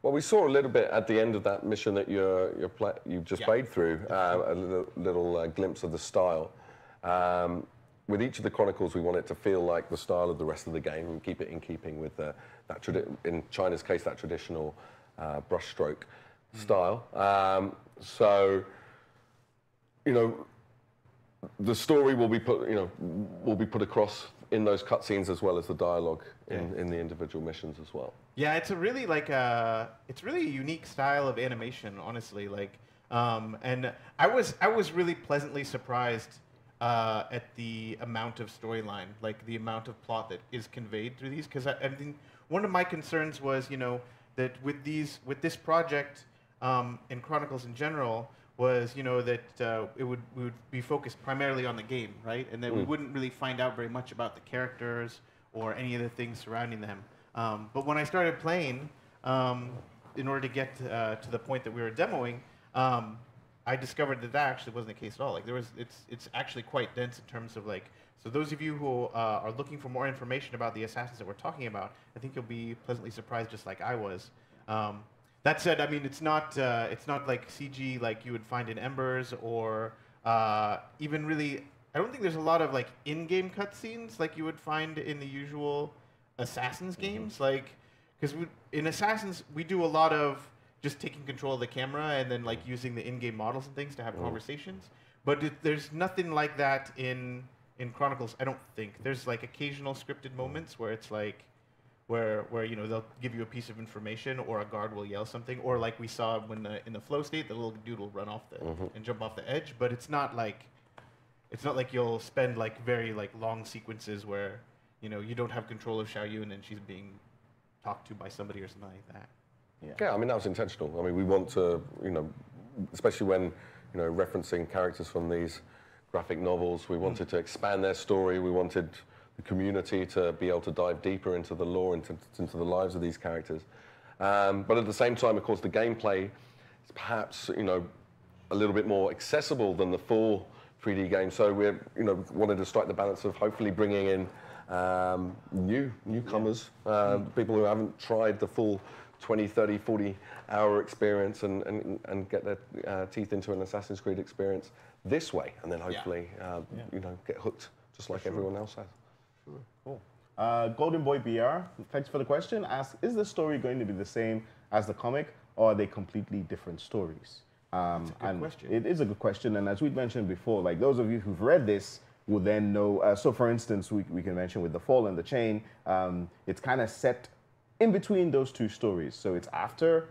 Well, we saw a little bit at the end of that mission that you just played through, a little glimpse of the style. With each of the Chronicles, we want it to feel like the style of the rest of the game and keep it in keeping with in China's case, that traditional brushstroke style. So, you know, the story will be put across in those cutscenes as well as the dialogue in the individual missions as well. Yeah, it's a really it's really a unique style of animation, honestly. Like, and I was really pleasantly surprised at the amount of storyline, like the amount of plot that is conveyed through these. Because I think one of my concerns was, you know, that with this project and Chronicles in general was, you know, that we would be focused primarily on the game, right? And that we wouldn't really find out very much about the characters or any of the things surrounding them. But when I started playing, in order to get to the point that we were demoing, I discovered that actually wasn't the case at all. Like it's actually quite dense in terms of like. So those of you who are looking for more information about the assassins that we're talking about, I think you'll be pleasantly surprised, just like I was. That said, I mean it's not like CG like you would find in Embers or even really. I don't think there's a lot of like in-game cutscenes like you would find in the usual Assassins games. Like, because in Assassins we do a lot of just taking control of the camera and then like using the in-game models and things to have conversations. But there's nothing like that in Chronicles. I don't think there's like occasional scripted moments where it's like where you know they'll give you a piece of information or a guard will yell something, or like we saw when in the flow state the little dude will run off and jump off the edge. But it's not like you'll spend like very like long sequences where you know you don't have control of Xiaoyun and she's being talked to by somebody or something like that. Yeah, I mean, that was intentional. I mean, we want to, you know, especially when, you know, referencing characters from these graphic novels, we wanted to expand their story. We wanted the community to be able to dive deeper into the lore, into the lives of these characters. But at the same time, of course, the gameplay is perhaps, you know, a little bit more accessible than the full 3D game. So we're, you know, wanted to strike the balance of hopefully bringing in newcomers, people who haven't tried the full 20, 30, 40-hour experience and get their teeth into an Assassin's Creed experience this way, and then hopefully, you know, get hooked just like everyone else has. Sure. Cool. Golden Boy BR, thanks for the question. Asks, is the story going to be the same as the comic, or are they completely different stories? That's a good question. It is a good question, and as we mentioned before, like those of you who've read this will then know. So, for instance, we can mention with the Fall and the Chain, it's kind of set in between those two stories. So it's after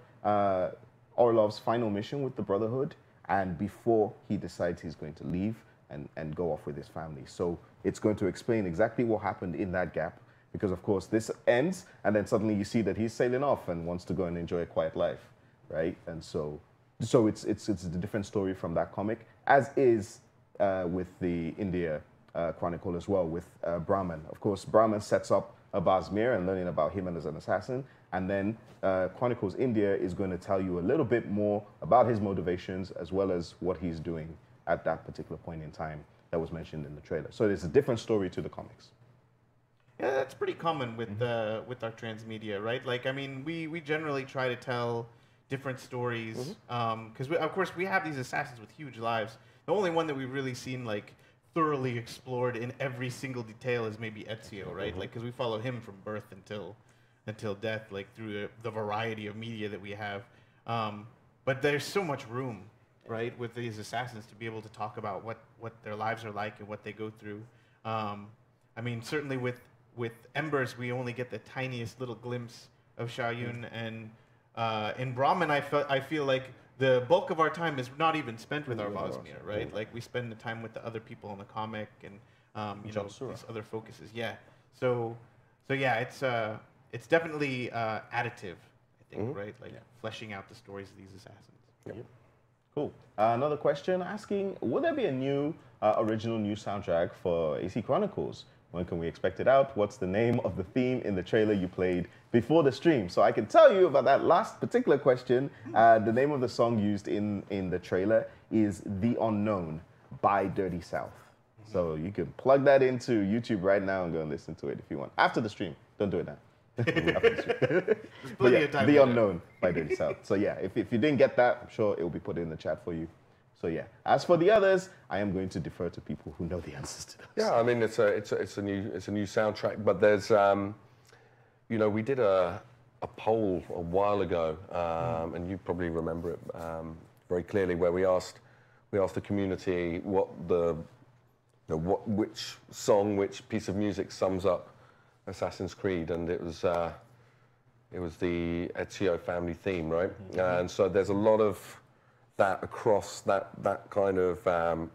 Orlov's final mission with the Brotherhood and before he decides he's going to leave and go off with his family. So it's going to explain exactly what happened in that gap, because of course this ends and then suddenly you see that he's sailing off and wants to go and enjoy a quiet life, right? And so it's a different story from that comic, as is with the India Chronicle as well, with Brahman. Of course, Brahman sets up Basmir and learning about him as an assassin. And then Chronicles India is going to tell you a little bit more about his motivations as well as what he's doing at that particular point in time that was mentioned in the trailer. So it's a different story to the comics. Yeah, that's pretty common with with our transmedia, right? Like, I mean, we generally try to tell different stories because of course we have these assassins with huge lives. The only one that we've really seen like thoroughly explored in every single detail is maybe Ezio, right? Like, because we follow him from birth until death, like through the variety of media that we have. But there's so much room right, with these assassins to be able to talk about what their lives are like and what they go through. I mean, certainly with Embers, we only get the tiniest little glimpse of Xiaoyun, and in Brahmin, I feel like the bulk of our time is not even spent with our Bosnia, right? Like we spend the time with the other people in the comic and you know, these other focuses. Yeah. So yeah, it's definitely additive, I think, right? Like fleshing out the stories of these assassins. Yep. Cool. Another question asking, will there be a new original new soundtrack for AC Chronicles? When can we expect it out? What's the name of the theme in the trailer you played before the stream? So I can tell you about that last particular question. The name of the song used in the trailer is The Unknown by Dirty South. So you can plug that into YouTube right now and go and listen to it if you want. After the stream. Don't do it now. But yeah, The Unknown by Dirty South. So yeah, if you didn't get that, I'm sure it will be put in the chat for you. So yeah, as for the others, I am going to defer to people who know the answers to those. Yeah, I mean it's a new soundtrack, but there's you know, we did a poll a while ago, and you probably remember it very clearly, where we asked the community what which song, which piece of music sums up Assassin's Creed, and it was the Ezio family theme, right? And so there's a lot of that across that kind of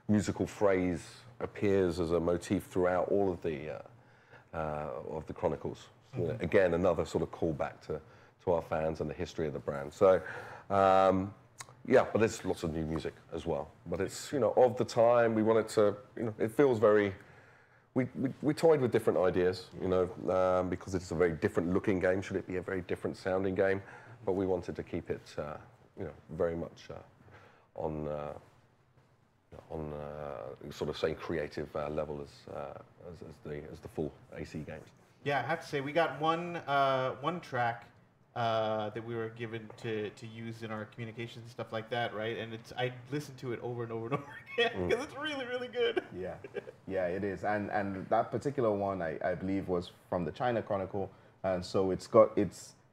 musical phrase appears as a motif throughout all of the Chronicles. So, again, another sort of callback to our fans and the history of the brand. So yeah, but there's lots of new music as well. But it's, you know, of the time, we wanted to, you know, it feels very, we toyed with different ideas, you know, because it's a very different looking game. Should it be a very different sounding game? But we wanted to keep it, you know, very much on sort of same creative level as the full AC games. Yeah, I have to say we got one track that we were given to use in our communications and stuff like that, right? And I listened to it over and over and over again because it's really, really good. Yeah, yeah, it is. And that particular one, I believe, was from the China Chronicle, and so it's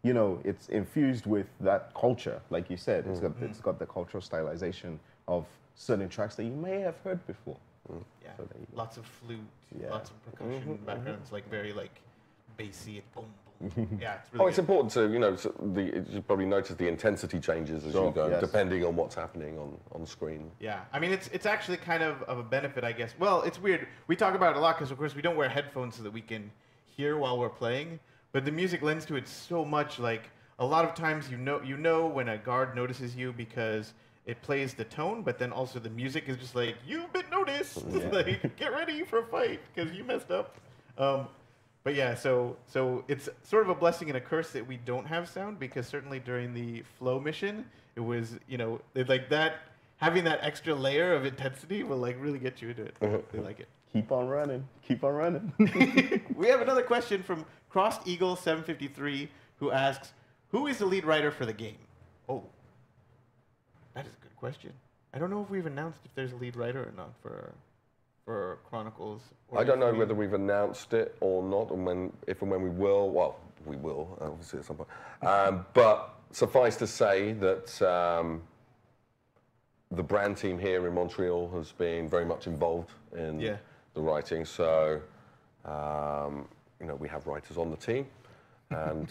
you know, it's infused with that culture, like you said. It's got the cultural stylization of certain tracks that you may have heard before. Yeah, so lots of flute, lots of percussion backgrounds, like very like bassy and boom, boom. Yeah, it's really it's important to, you know, you probably notice the intensity changes as you go, depending on what's happening on screen. Yeah, I mean, it's actually kind of a benefit, I guess. Well, it's weird. We talk about it a lot because, of course, we don't wear headphones so that we can hear while we're playing. But the music lends to it so much. Like a lot of times, you know when a guard notices you because it plays the tone, but then also the music is just like, you've been noticed. Like, get ready for a fight because you messed up. But yeah, so it's sort of a blessing and a curse that we don't have sound, because certainly during the flow mission, it was, you know, like that, having that extra layer of intensity will like really get you into it. They like it. Keep on running. Keep on running. We have another question from Crossed Eagle 753, who asks, who is the lead writer for the game? Oh, that is a good question. I don't know if we've announced if there's a lead writer or not for Chronicles. I don't know whether we've announced it or not, and if and when we will. Well, we will, obviously, at some point. But suffice to say that the brand team here in Montreal has been very much involved in the writing. So, you know, we have writers on the team, and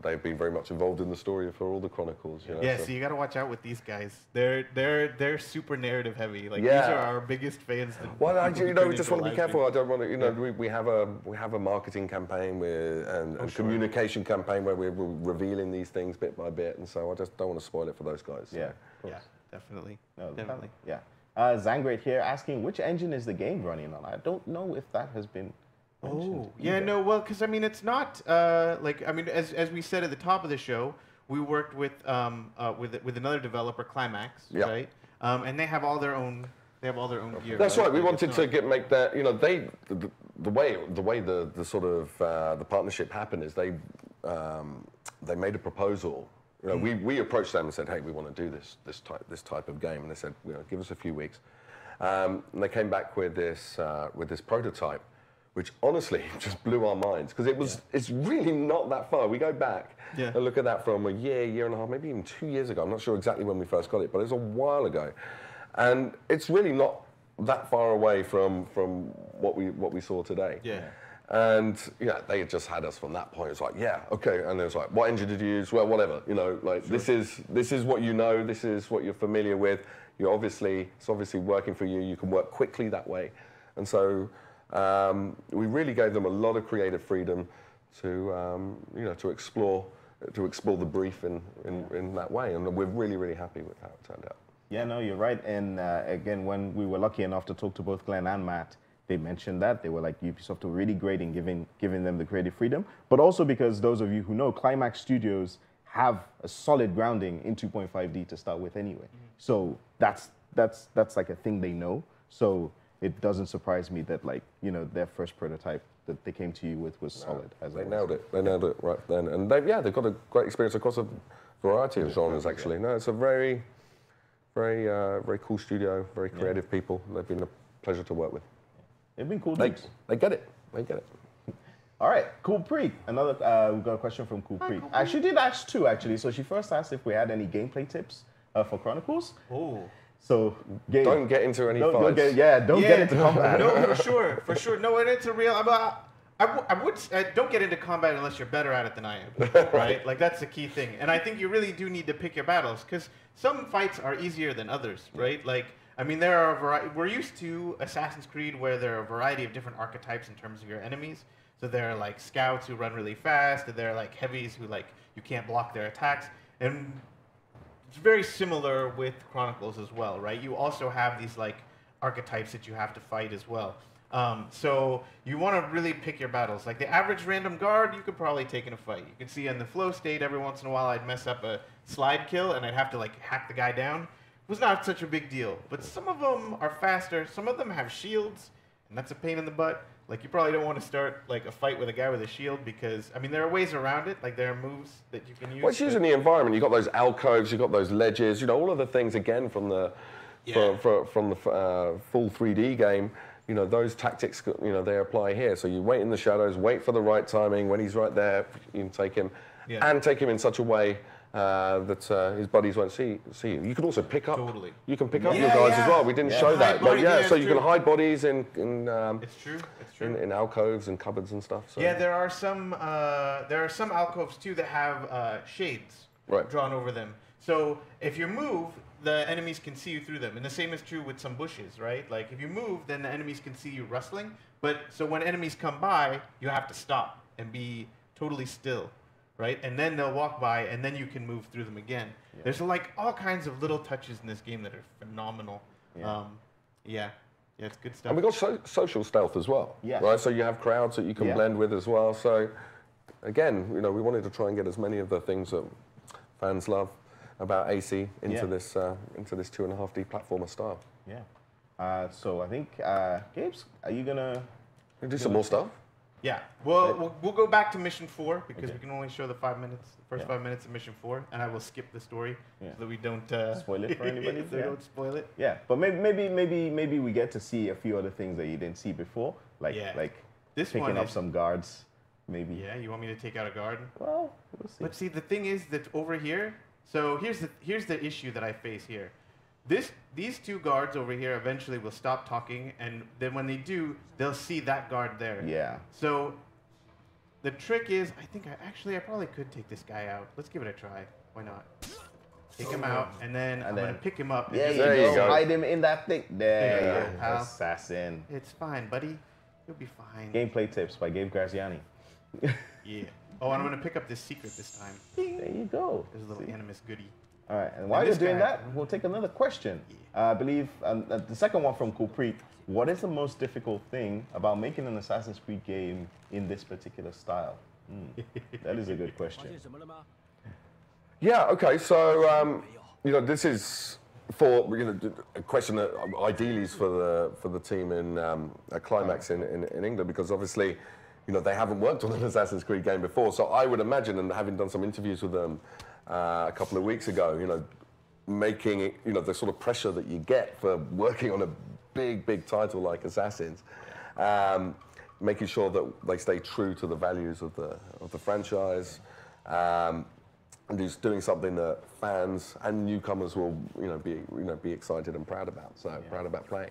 they've been very much involved in the story for all the Chronicles. You know, yeah, so you got to watch out with these guys. They're super narrative heavy. Like these are our biggest fans. Well, you know, we just want to be careful. I don't want to. You know, we have a marketing campaign and communication campaign where we're revealing these things bit by bit, and so I just don't want to spoil it for those guys. So. Yeah, yeah, definitely. No, definitely. Yeah. Zangrate here asking, which engine is the game running on? I don't know if that has been. Oh, yeah, no, well, because, I mean, it's not, like, I mean, as we said at the top of the show, we worked with another developer, Climax, right? And they have all their own gear. That's right. We wanted to make that, you know, the way the sort of the partnership happened is they made a proposal. You know, we approached them and said, hey, we want to do this type of game, and they said, you know, give us a few weeks. And they came back with this prototype, which honestly just blew our minds because it's really not that far. We go back and look at that from a year and a half, maybe even 2 years ago. I'm not sure exactly when we first got it, but it was a while ago. And it's really not that far away from what we saw today. Yeah. And they just had us from that point. It's like, yeah, okay. And it was like, what engine did you use? Well, whatever. Like this is what you know. This is what you're familiar with. It's obviously working for you. You can work quickly that way. And so we really gave them a lot of creative freedom to to explore the brief in that way. And we're really, really happy with how it turned out. Yeah, no, you're right. And again, when we were lucky enough to talk to both Glenn and Matt, they mentioned that. They were like, Ubisoft were really great in giving them the creative freedom. But also because those of you who know, Climax Studios have a solid grounding in 2.5D to start with anyway. So that's like a thing they know. So it doesn't surprise me that their first prototype that they came to you with was solid. They nailed it. They nailed it right then. And they've got a great experience across a variety of genres actually. No, it's a very, very, very cool studio, very creative people. They've been a pleasure to work with. They've been cool dudes. They get it. They get it. All right, Cool Preek. Another, we've got a question from Cool Preek. She did ask two, actually. So she first asked if we had any gameplay tips for Chronicles. Oh. So, Gabe, don't get into any fights. Don't get into combat. No, for sure. No, and it's a real. I would don't get into combat unless you're better at it than I am, right? Like that's the key thing. And I think you really do need to pick your battles because some fights are easier than others, right? Like. I mean, there are a variety. We're used to Assassin's Creed where there are a variety of different archetypes in terms of your enemies. So there are like scouts who run really fast, and there are like heavies who you can't block their attacks. And it's very similar with Chronicles as well, right? You also have these like archetypes that you have to fight as well. So you want to really pick your battles. Like the average random guard, you could probably take in a fight. You can see in the flow state, every once in a while I'd mess up a slide kill, and I'd have to like hack the guy down. It was not such a big deal, but some of them are faster. Some of them have shields, and that's a pain in the butt. Like you probably don't want to start like a fight with a guy with a shield because I mean there are ways around it. Like there are moves that you can use. Well, it's using the environment. You've got those alcoves, you've got those ledges. All of the things again from the from the full 3D game. Those tactics. They apply here. So you wait in the shadows, wait for the right timing. When he's right there, you can take him, and take him in such a way. That his buddies won't see you. You can also pick up. Totally. You can pick up your guys as well. We didn't show that, but so you can hide bodies in it's true. It's true. In alcoves and cupboards and stuff. So. Yeah, there are some alcoves too that have shades drawn over them. So if you move, the enemies can see you through them, and the same is true with some bushes, right? Like if you move, then the enemies can see you rustling. But so when enemies come by, you have to stop and be totally still. Right, and then they'll walk by, and then you can move through them again. Yeah. There's like all kinds of little touches in this game that are phenomenal. Yeah, it's good stuff. And we got social stealth as well. Yeah. Right, so you have crowds that you can blend with as well. So again, we wanted to try and get as many of the things that fans love about AC into this 2.5D platformer style. Yeah. So I think, Gabe's, are you gonna do some more stuff? Yeah, we'll go back to Mission 4 because we can only show the 5 minutes, first 5 minutes of Mission 4, and I will skip the story so that we don't spoil it for anybody. So don't spoil it. Yeah, but maybe we get to see a few other things that you didn't see before, like this picking up some guards, maybe. Yeah, you want me to take out a guard? Well, we'll see. But see, the thing is that over here. So here's the issue that I face here. These two guards over here eventually will stop talking, and then when they do, they'll see that guard there. Yeah. So the trick is, I probably could take this guy out. Let's give it a try. Why not? Take him out, and then I'm going to pick him up. Yeah, there you go. Hide him in that thing. There you go. Assassin. It's fine, buddy. You'll be fine. Gameplay tips by Gabe Graziani. Yeah. Oh, and I'm going to pick up this secret this time. There you go. There's a little animus goodie. All right, and while you're doing that, we'll take another question. I believe the second one from Kulpreet. What is the most difficult thing about making an Assassin's Creed game in this particular style? That is a good question. Yeah, okay, so, this is for, a question that ideally is for the team in at Climax in England, because obviously, they haven't worked on an Assassin's Creed game before. So I would imagine, and having done some interviews with them a couple of weeks ago, making it, the sort of pressure that you get for working on a big title like Assassins, making sure that they stay true to the values of the franchise, and just doing something that fans and newcomers will be excited and proud about. So proud about playing.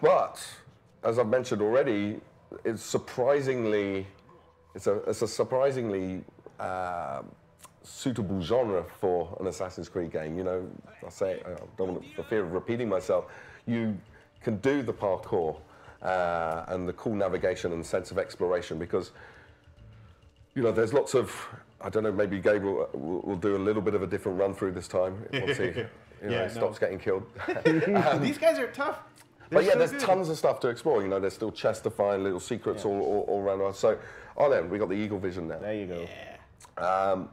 But as I've mentioned already, it's a surprisingly suitable genre for an Assassin's Creed game. You know, I say I don't want to, for fear of repeating myself, you can do the parkour and the cool navigation and sense of exploration because, you know, there's lots of, I don't know, maybe Gabe will do a little bit of a different run through this time once he stops getting killed. These guys are tough. But yeah, there's tons of stuff to explore. You know, there's still chests to find, little secrets all around us. So, then we got the Eagle Vision now. There you go. Yeah.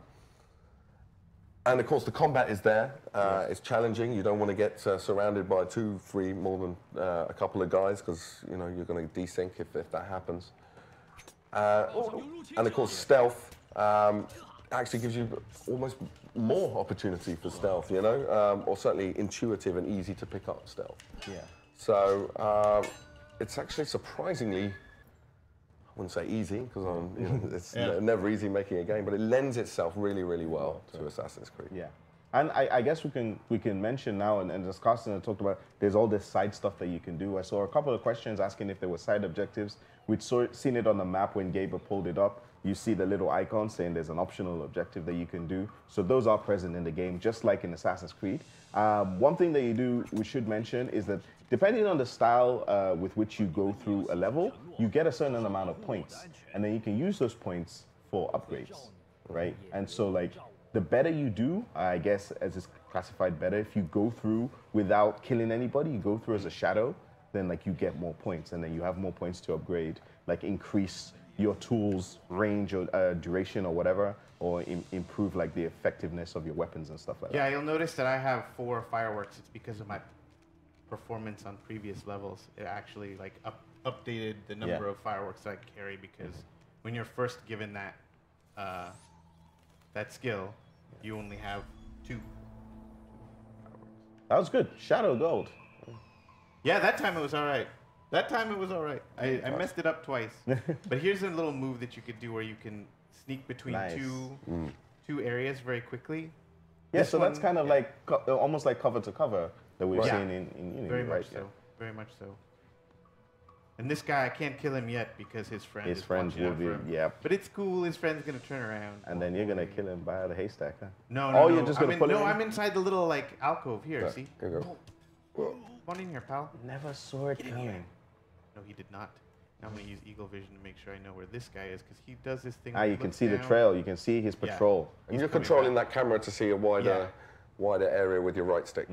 And of course, the combat is there. It's challenging. You don't want to get surrounded by 2, 3, more than a couple of guys because you know you're going to desync if that happens. And of course, stealth actually gives you almost more opportunity for stealth. You know, or certainly intuitive and easy to pick up stealth. Yeah. So it's actually surprisingly, I wouldn't say easy because it's never easy making a game, but it lends itself really, really well to Assassin's Creed. Yeah, and I guess we can mention now and discuss and talked about. There's all this side stuff that you can do. I saw a couple of questions asking if there were side objectives. We'd seen it on the map when Gabe pulled it up. You see the little icon saying there's an optional objective that you can do. So those are present in the game, just like in Assassin's Creed. One thing that we should mention is that depending on the style with which you go through a level, you get a certain amount of points. And then you can use those points for upgrades, right? And so like the better you do, I guess as it's classified better, if you go through without killing anybody, you go through as a shadow, then like you get more points and then you have more points to upgrade, like increase your tools range or duration or whatever, or improve like the effectiveness of your weapons and stuff like that. Yeah, you'll notice that I have 4 fireworks. It's because of my performance on previous levels. It actually like updated the number of fireworks that I carry because when you're first given that that skill, you only have 2 fireworks. That was good. Shadow gold. Yeah, that time it was all right. I messed it up twice. But here's a little move that you could do where you can sneak between two areas very quickly. Yeah, so that's kind of like almost like cover to cover that we've seen in Unity. Very much so. Very much so. And this guy, I can't kill him yet because his friends will be. Yeah. But it's cool. His friend's gonna turn around. And then you're gonna kill him by the haystack, huh? No. You're just gonna pull him. No, I'm inside the little like alcove here. See? Here you go. Come on in here, pal. Never saw it coming. No, he did not. Now I'm gonna use Eagle Vision to make sure I know where this guy is because he does this thing. You can see the trail. You can see his patrol. And you're controlling that camera to see a wider area with your right stick.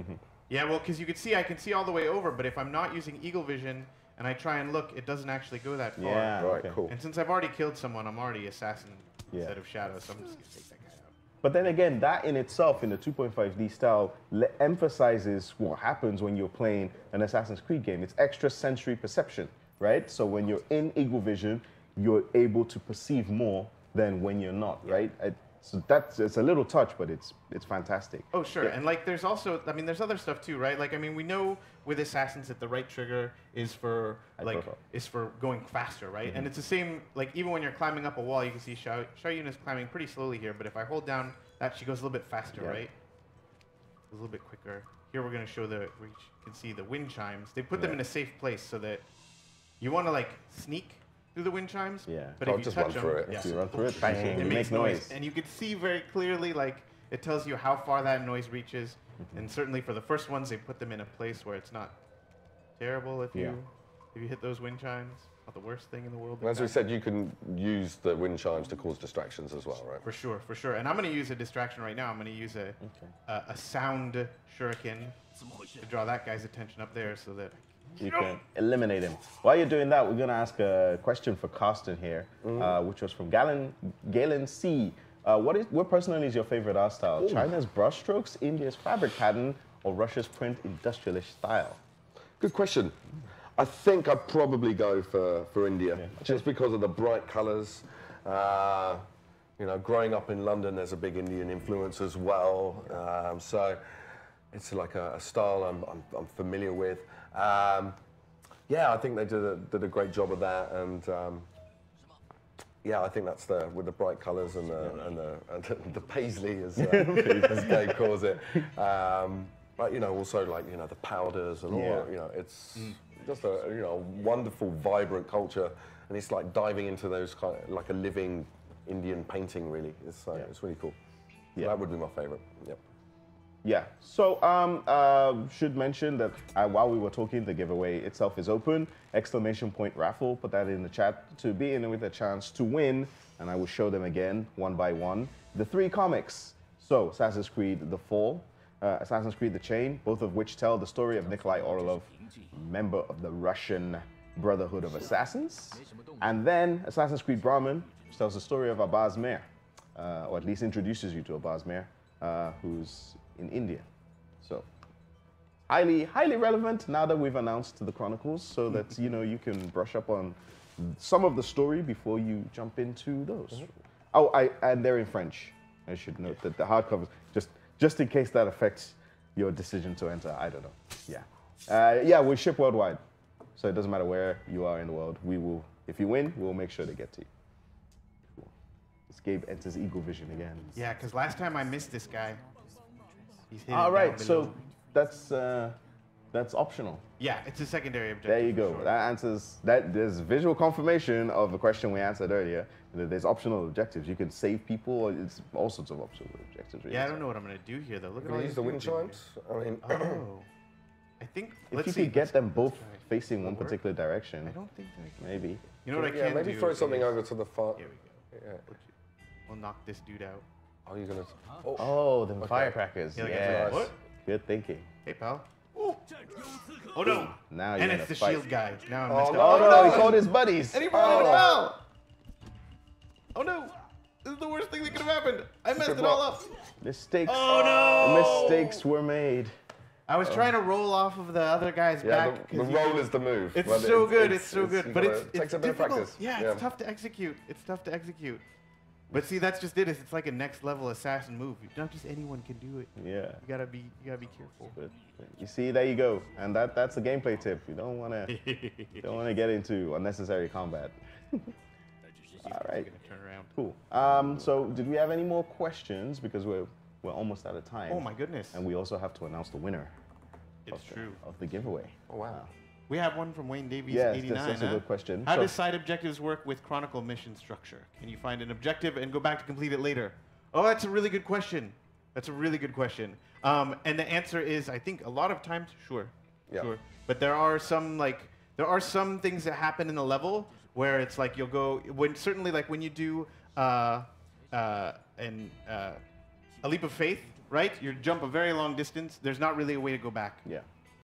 Yeah, well, because I can see all the way over, but if I'm not using Eagle Vision and I try and look, it doesn't actually go that far. Yeah, right, cool. And since I've already killed someone, I'm already assassin instead of shadow, so I'm just gonna take that guy out. But then again, that in itself, in the 2.5D style, emphasizes what happens when you're playing an Assassin's Creed game. It's extra sensory perception, right? So when you're in Eagle Vision, you're able to perceive more than when you're not, right? So it's a little touch, but it's fantastic. Oh, sure. Yeah. And like there's also, I mean, there's other stuff too, right? Like, I mean, we know with Assassins that the right trigger is for going faster, right? And it's the same, like even when you're climbing up a wall, you can see Shayun is climbing pretty slowly here, but if I hold down that, she goes a little bit faster, right? A little bit quicker. Here we're going to show you can see the wind chimes. They put them in a safe place so that you want to like sneak through the wind chimes. Yeah. But if you touch them, if you run through it, bang, it makes noise. And you can see very clearly, like, it tells you how far that noise reaches. And certainly for the first ones, they put them in a place where it's not terrible if you hit those wind chimes. Not the worst thing in the world. As we said, you can use the wind chimes to cause distractions as well, right? For sure, for sure. And I'm going to use a distraction right now. I'm going to use a sound shuriken to draw that guy's attention up there so that you can eliminate him. While you're doing that, we're going to ask a question for Carsten here, which was from Galen C. What personally is your favorite art style? China's brushstrokes, India's fabric pattern, or Russia's print industrialist style? Good question. I think I'd probably go for India, just because of the bright colours. You know, growing up in London, there's a big Indian influence as well. So it's like a style I'm familiar with. Yeah, I think they did a great job of that, and yeah, I think that's with the bright colours and the paisley, as Gabe calls it. But also like the powders and all. It's just a wonderful, vibrant culture, and it's like diving into those kind of like a living Indian painting. Really, it's really cool. Yeah, that would be my favourite. Yep. Yeah, so should mention that while we were talking, the giveaway itself is open. ! Raffle, put that in the chat to be in with a chance to win, and I will show them again, one by one. The 3 comics, so Assassin's Creed The Fall, Assassin's Creed The Chain, both of which tell the story of Nikolai Orlov, member of the Russian Brotherhood of Assassins, and then Assassin's Creed Brahman, which tells the story of Abbas Mer, or at least introduces you to Abbas Mer, who's in India. So highly relevant now that we've announced the Chronicles, so that you can brush up on some of the story before you jump into those. Oh, and they're in French. I should note that the hardcovers, just in case that affects your decision to enter. I don't know. Yeah, we ship worldwide, so it doesn't matter where you are in the world. We will, if you win, we'll make sure they get to you. Cool. This Gabe enters Eagle Vision again. Yeah, because last time I missed this guy. All right, so that's optional. Yeah, it's a secondary objective. There you go. Sure. That answers that. There's visual confirmation of the question we answered earlier. There's optional objectives. You can save people. It's all sorts of optional objectives. Really. Yeah, I don't know what I'm gonna do here though. Look at all use the wind chimes. I mean, I think if you could get them both facing one particular direction. I don't think I can. Maybe. You know what I can do? Maybe throw something over to the far. Here we go. Yeah. We'll knock this dude out. Are you gonna? Oh, the firecrackers. Yeah, Yes. what? Good thinking. Hey, pal. Ooh. Oh no! Now and you're it's the fight. shield guy. Now I'm messed up. Oh no! He called his buddies. And he brought it out. Oh no! This is the worst thing that could have happened. I messed it all up. Mistakes. Oh no! Mistakes were made. I was trying to roll off of the other guy's back. The roll is the move. It's so good. It's so good. But it takes a bit of practice. Yeah, it's tough to execute. It's tough to execute. But see, that's just it. It's like a next level assassin move. Not just anyone can do it. Yeah. You gotta be careful. But you see, there you go, and that's a gameplay tip. You don't wanna get into unnecessary combat. All right. Turn around. Cool. So did we have any more questions? Because we're almost out of time. Oh my goodness. And we also have to announce the winner. It's true. Of the giveaway. Oh wow. We have one from Wayne Davies, yes, 89. That's a good question. How does side objectives work with Chronicle mission structure? Can you find an objective and go back to complete it later? Oh, that's a really good question. That's a really good question. And the answer is, I think a lot of times, sure. But there are some things that happen in the level where it's like you'll go certainly like when you do a leap of faith, right? You jump a very long distance. There's not really a way to go back. Yeah.